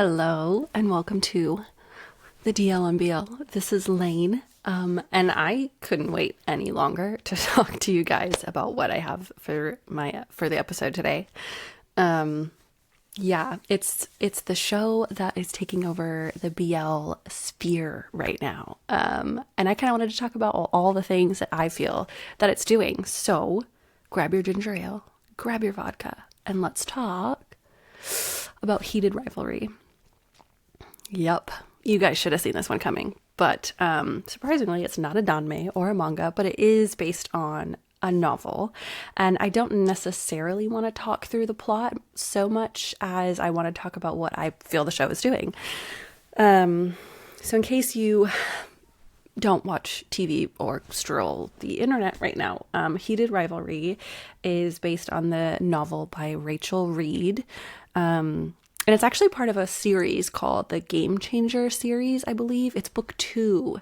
Hello and welcome to the DL and BL. This is Layne, and I couldn't wait any longer to talk to you guys about what I have for the episode today. It's the show that is taking over the BL sphere right now, and I kind of wanted to talk about all the things that I feel that it's doing. So grab your ginger ale, grab your vodka, and let's talk about Heated Rivalry. Yep, you guys should have seen this one coming, but surprisingly it's not a danme or a manga, but it is based on a novel, and I don't necessarily want to talk through the plot so much as I want to talk about what I feel the show is doing. So in case you don't watch TV or stroll the internet right now, Heated Rivalry is based on the novel by Rachel Reed. And it's actually part of a series called the Game Changer series, I believe. It's book 2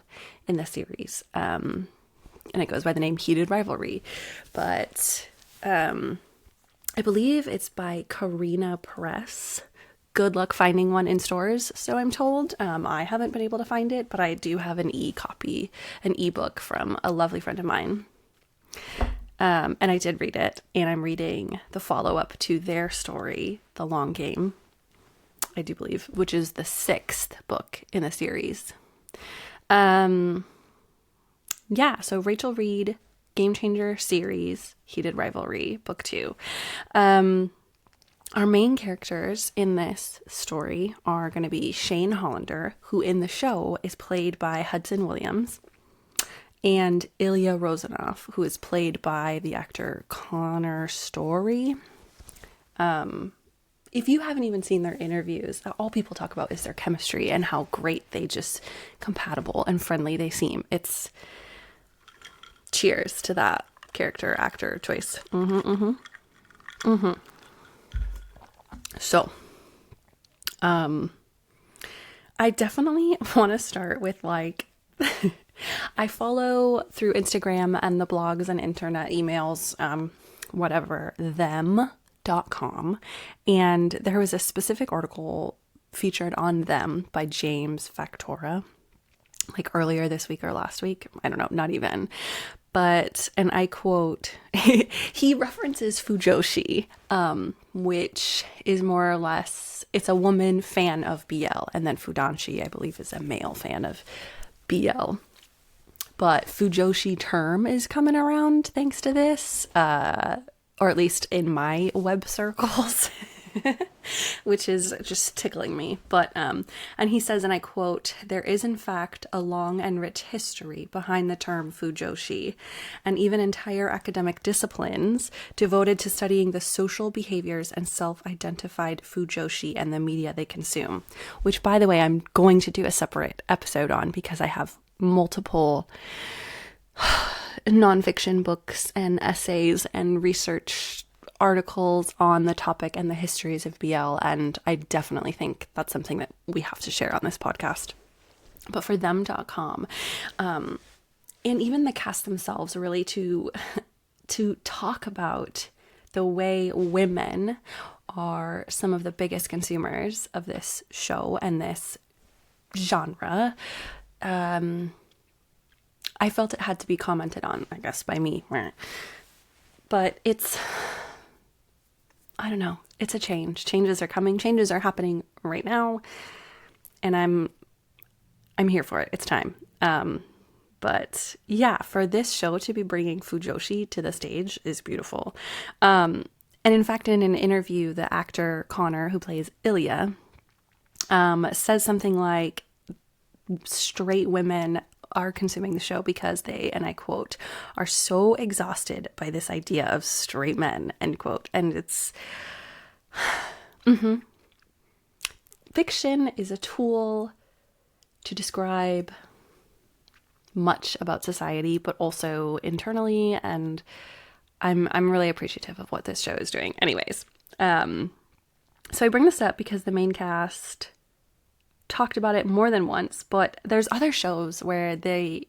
in the series. And it goes by the name Heated Rivalry. But I believe it's by Karina Press. Good luck finding one in stores, so I'm told. I haven't been able to find it, but I do have an e-copy, an ebook from a lovely friend of mine. And I did read it, and I'm reading the follow-up to their story, The Long Game, I do believe, which is the 6th book in the series. So Rachel Reed, Game Changer series, Heated Rivalry, book 2. Our main characters in this story are going to be Shane Hollander, who in the show is played by Hudson Williams, and Ilya Rozanov, who is played by the actor Connor Story. If you haven't even seen their interviews, all people talk about is their chemistry and how great they just compatible and friendly they seem. It's cheers to that character actor choice. So, I definitely want to start with I follow through Instagram and the blogs and internet emails, them.com. And there was a specific article featured on them by James Factora, earlier this week or last week. I don't know, not even. But, and I quote, he references Fujoshi, which is more or less, it's a woman fan of BL, and then Fudanshi, I believe, is a male fan of BL. But Fujoshi term is coming around thanks to this, or at least in my web circles, which is just tickling me. But, and he says, and I quote, "There is in fact a long and rich history behind the term Fujoshi, and even entire academic disciplines devoted to studying the social behaviors and self-identified Fujoshi and the media they consume," which, by the way, I'm going to do a separate episode on because I have multiple nonfiction books and essays and research articles on the topic and the histories of BL, and I definitely think that's something that we have to share on this podcast. But for them.com, and even the cast themselves, really to talk about the way women are some of the biggest consumers of this show and this genre, I felt it had to be commented on, I guess, by me. But it's, I don't know, it's a change. Changes are coming. Changes are happening right now. And I'm here for it. It's time. But yeah, for this show to be bringing Fujoshi to the stage is beautiful. And in fact, in an interview, the actor Connor, who plays Ilya, says something like, straight women are consuming the show because they, and I quote, "are so exhausted by this idea of straight men," end quote. And it's, fiction is a tool to describe much about society, but also internally, and I'm really appreciative of what this show is doing. Anyways, so I bring this up because the main cast talked about it more than once, but there's other shows where they,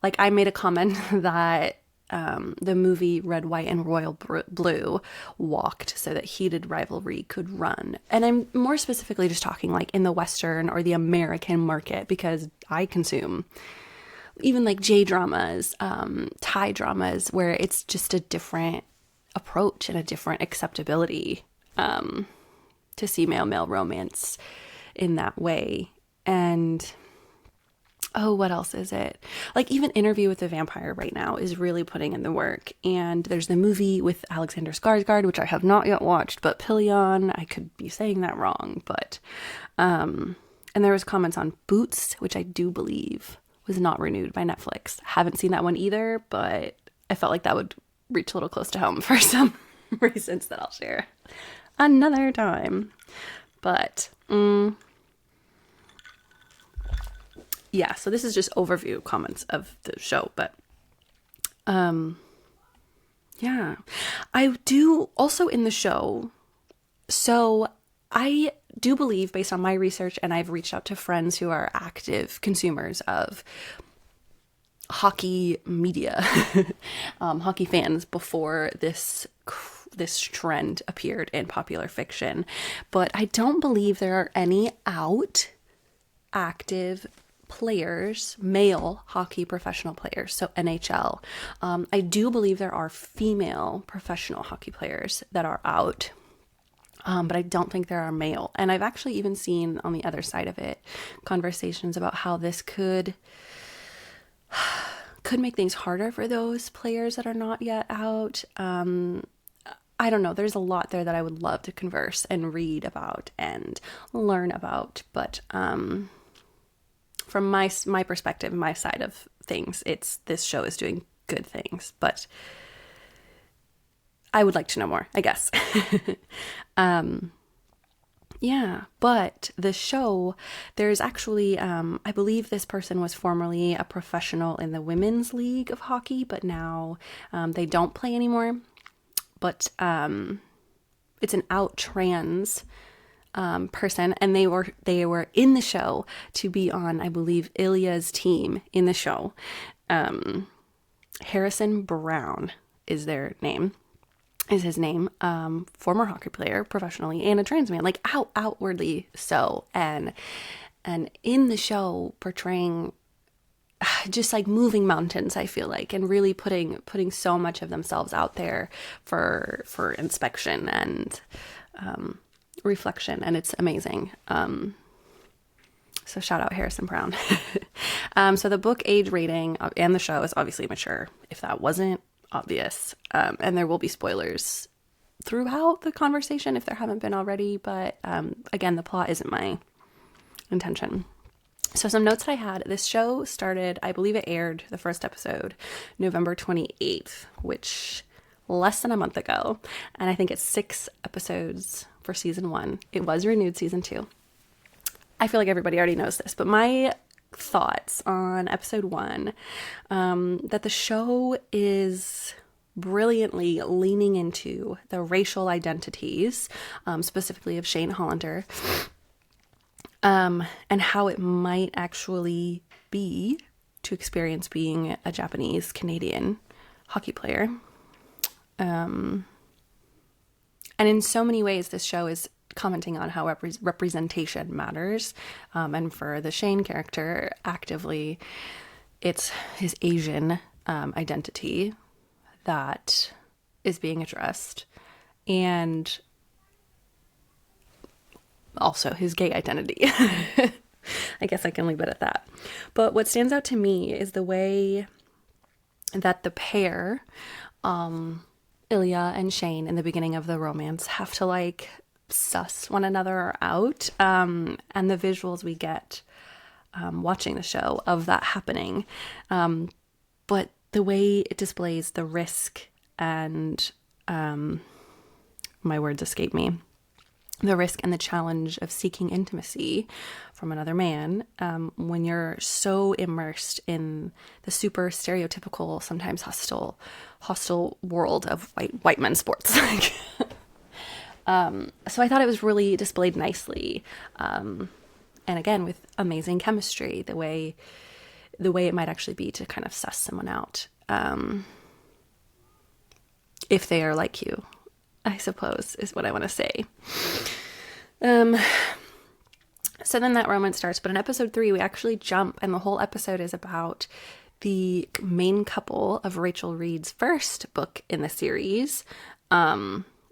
I made a comment that the movie Red, White, and Royal Blue walked so that Heated Rivalry could run. And I'm more specifically just talking like in the Western or the American market, because I consume even like J-dramas, Thai dramas, where it's just a different approach and a different acceptability to see male romance in that way. And oh, what else is it? Like even Interview with the Vampire right now is really putting in the work. And there's the movie with Alexander Skarsgård, which I have not yet watched, but Pillion, I could be saying that wrong, but and there was comments on Boots, which I do believe was not renewed by Netflix. Haven't seen that one either, but I felt like that would reach a little close to home for some reasons that I'll share another time. But yeah, so this is just overview comments of the show, but yeah, I do also in the show. So I do believe, based on my research, and I've reached out to friends who are active consumers of hockey media, hockey fans, before this trend appeared in popular fiction, but I don't believe there are any active players, male hockey professional players, so NHL. I do believe there are female professional hockey players that are out, but I don't think there are male. And I've actually even seen on the other side of it conversations about how this could make things harder for those players that are not yet out. I don't know. There's a lot there that I would love to converse and read about and learn about. But from my perspective, my side of things, this show is doing good things. But I would like to know more, I guess. Yeah, but the show, there's actually, I believe this person was formerly a professional in the Women's League of Hockey, but now they don't play anymore. But it's an out trans person, and they were in the show to be on, I believe, Ilya's team in the show. Harrison Brown is his name, former hockey player professionally and a trans man, like outwardly so, and in the show portraying just like moving mountains, I feel like, and really putting so much of themselves out there for inspection and reflection, and it's amazing. So shout out Harrison Brown. So the book age rating and the show is obviously mature, if that wasn't obvious, and there will be spoilers throughout the conversation if there haven't been already, but again, the plot isn't my intention. So some notes that I had: this show started, I believe it aired, the first episode, November 28th, which less than a month ago, and I think it's 6 episodes for season 1. It was renewed season 2. I feel like everybody already knows this, but my thoughts on episode 1, that the show is brilliantly leaning into the racial identities, specifically of Shane Hollander, and how it might actually be to experience being a Japanese Canadian hockey player. And in so many ways, this show is commenting on how representation matters, and for the Shane character, actively, it's his Asian identity that is being addressed, and also his gay identity. I guess I can leave it at that. But what stands out to me is the way that the pair, Ilya and Shane, in the beginning of the romance, have to like suss one another out, and the visuals we get watching the show of that happening, but the way it displays the risk and my words escape me, the risk and the challenge of seeking intimacy from another man, when you're so immersed in the super stereotypical, sometimes hostile world of white men's sports. So I thought it was really displayed nicely, and again with amazing chemistry, the way it might actually be to kind of suss someone out. if they are like you, I suppose, is what I want to say. So then that romance starts, but in episode 3, we actually jump, and the whole episode is about the main couple of Rachel Reed's first book in the series,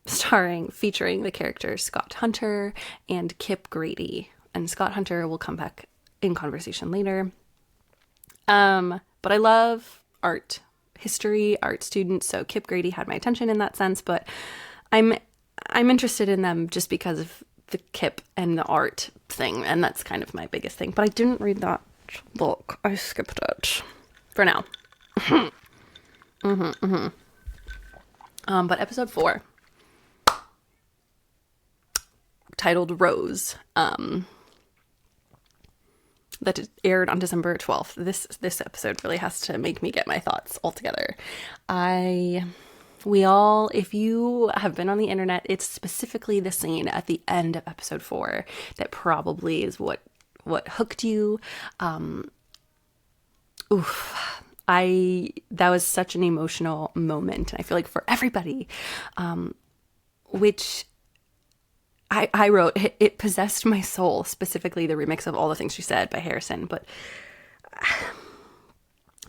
featuring the characters Scott Hunter and Kip Grady. And Scott Hunter will come back in conversation later. But I love art students, so Kip Grady had my attention in that sense, but I'm interested in them just because of the Kip and the art thing, and that's kind of my biggest thing. But I didn't read that book. I skipped it for now. But episode 4, titled Rose, that aired on December 12th. This episode really has to make me get my thoughts all together. If you have been on the internet, it's specifically the scene at the end of episode 4 that probably is what hooked you. That was such an emotional moment, and I feel like for everybody, which I wrote, it possessed my soul, specifically the remix of All the Things She Said by Harrison, but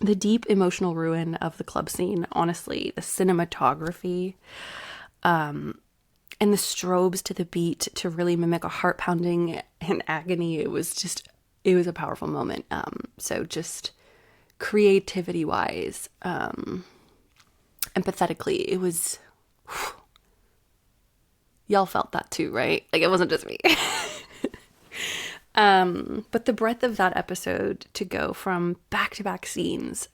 the deep emotional ruin of the club scene, honestly, the cinematography, and the strobes to the beat to really mimic a heart pounding and agony, it was a powerful moment. So just creativity wise, empathetically, it was, y'all felt that too, right? Like, it wasn't just me. But the breadth of that episode to go from back-to-back scenes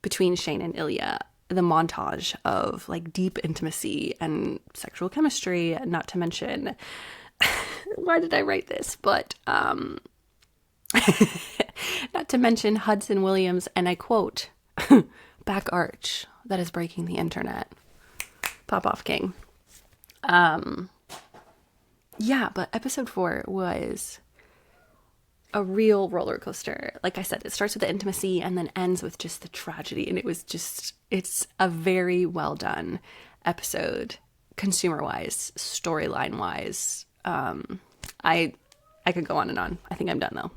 between Shane and Ilya, the montage of like deep intimacy and sexual chemistry, not to mention, why did I write this? But not to mention Hudson Williams, and I quote, back arch that is breaking the internet. Pop off, king. Yeah, but episode 4 was a real roller coaster. Like I said, it starts with the intimacy and then ends with just the tragedy. And it's a very well done episode, consumer wise, storyline wise. I could go on and on. I think I'm done though.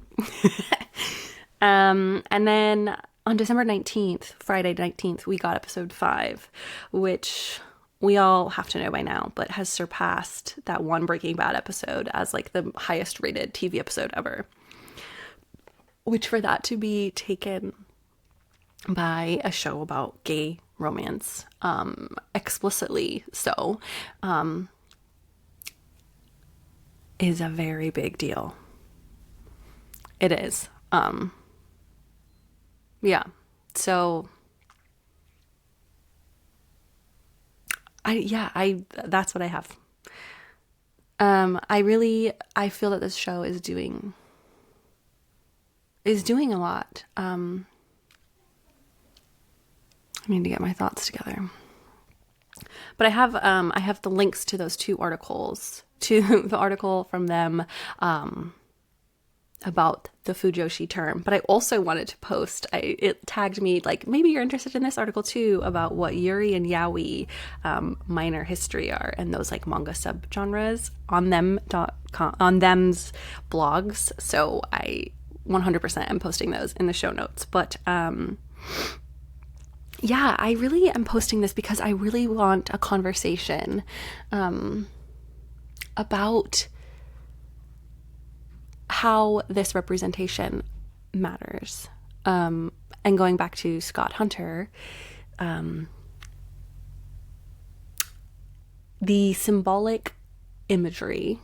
And then on December 19th, Friday 19th, we got episode 5, which we all have to know by now, but has surpassed that one Breaking Bad episode as like the highest rated TV episode ever. Which, for that to be taken by a show about gay romance, explicitly so, is a very big deal. It is. Yeah. So that's what I have. I feel that this show is doing a lot. I need to get my thoughts together. But I have the links to those 2 articles, to the article from them about the Fujoshi term. But I also wanted to post, it tagged me, like, maybe you're interested in this article too, about what Yuri and Yaoi minor history are, and those like manga subgenres on them's blogs. So I 100% am posting those in the show notes. But yeah, I really am posting this because I really want a conversation about how this representation matters. And going back to Scott Hunter, the symbolic imagery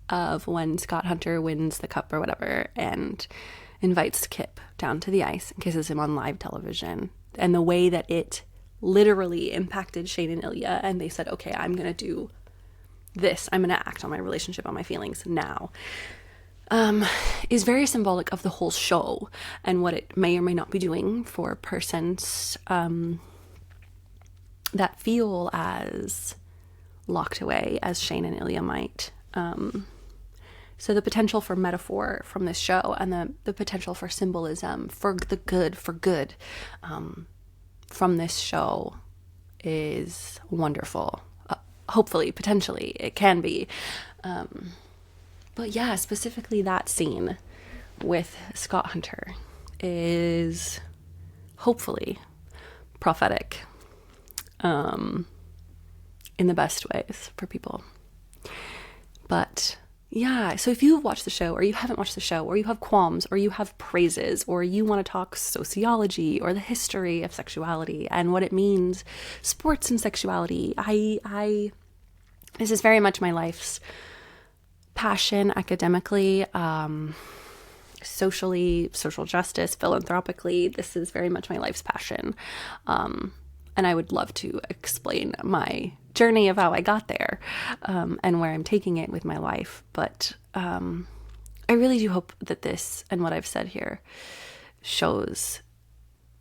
of when Scott Hunter wins the cup or whatever and invites Kip down to the ice and kisses him on live television, and the way that it literally impacted Shane and Ilya, and they said, okay, I'm going to do this. I'm going to act on my relationship, on my feelings now. Is very symbolic of the whole show and what it may or may not be doing for persons that feel as locked away as Shane and Ilya might. So the potential for metaphor from this show and the potential for symbolism, for the good, from this show is wonderful. Hopefully, potentially, it can be. But yeah, specifically that scene with Scott Hunter is hopefully prophetic, in the best ways for people. But yeah, so if you've watched the show, or you haven't watched the show, or you have qualms, or you have praises, or you want to talk sociology or the history of sexuality and what it means, sports and sexuality, this is very much my life's passion academically, socially, social justice, philanthropically. This is very much my life's passion. And I would love to explain my journey of how I got there, and where I'm taking it with my life. But I really do hope that this and what I've said here shows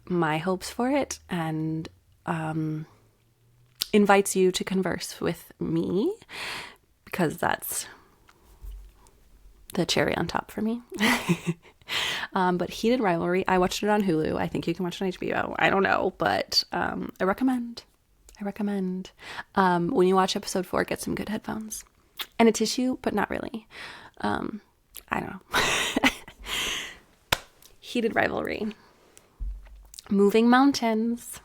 my hopes for it, and invites you to converse with me, because that's the cherry on top for me. But Heated Rivalry, I watched it on Hulu. I think you can watch it on HBO. I don't know, but I recommend. When you watch episode 4, get some good headphones and a tissue, but not really. I don't know. Heated Rivalry. Moving mountains.